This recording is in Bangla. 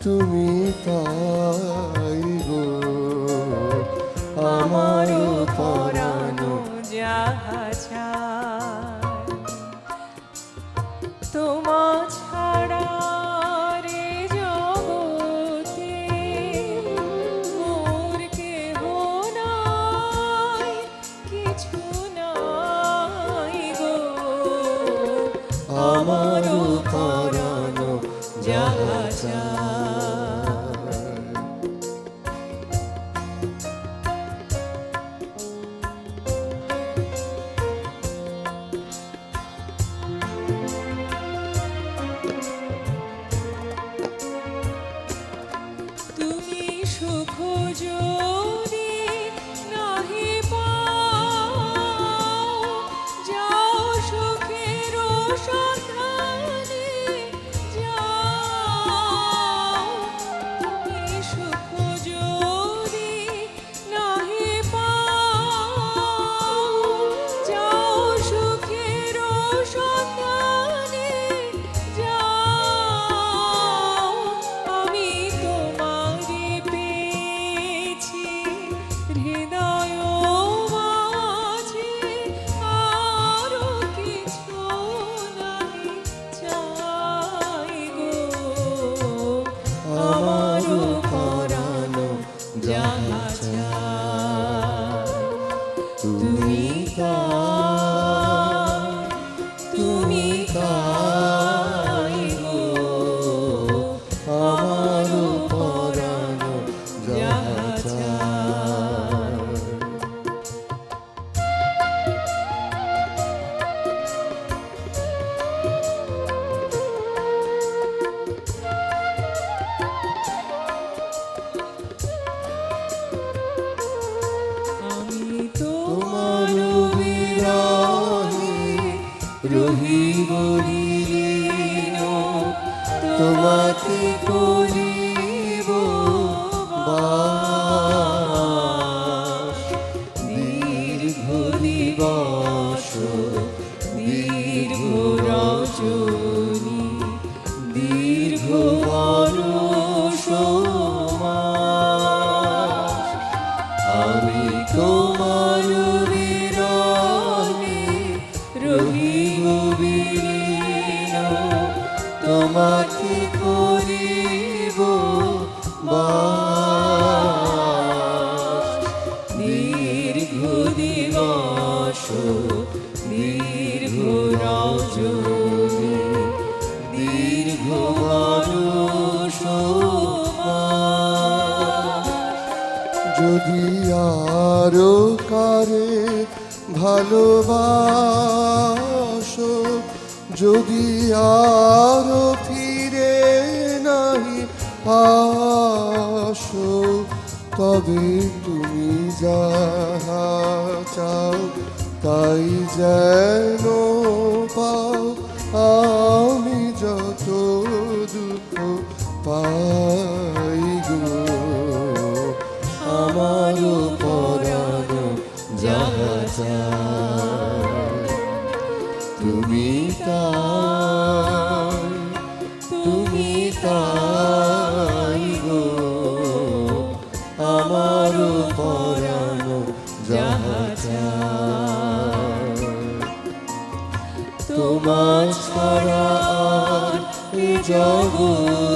তুমি তাই গো আমার পরানো যাহা চায় তোমা ছাড়া রে জগতে মোর কেহ নাই কিছু নাই গো আমার পরানো যাহা চায়। তুমি সুখ যদি নাহি পাও যাও সুখের সন্ধানে যাও তুমি সুখ যদি নাহি পাও যাও সুখের সন্ধানে যাও আমি তোমারে পেয়েছি হৃদয় মাঝে আরো কিছু নাই চাই গো আমার পরানো যাহা চায় তুমি তুমি তাই গো আমার পরানো যাহা চায়। আমি তো তোমার বিরহে রহিব লীন, তোমাকে করিব বাস। দীর্ঘ দিবস দীর্ঘ রজনী দীর্ঘ বরষ মাস, আমি তোমার বিরহে রহিব বিলীন, তোমাকে করিব বাস। দীর্ঘ দিবস দীর্ঘ রজনী দীর্ঘ বরষ মাস। যদি আরো কারে ভালোবাসো, যদি আরো ফিরে নাহি আসো, তবে তুমি যাহা চাও তাই যেন পাও। আমি যত দুঃখ পাই গো আমার পরানো যাহা চায়। তুমি তাই গো আমার পরানো যাহা চায়। তোমার ছাড়া আর এ জগৎ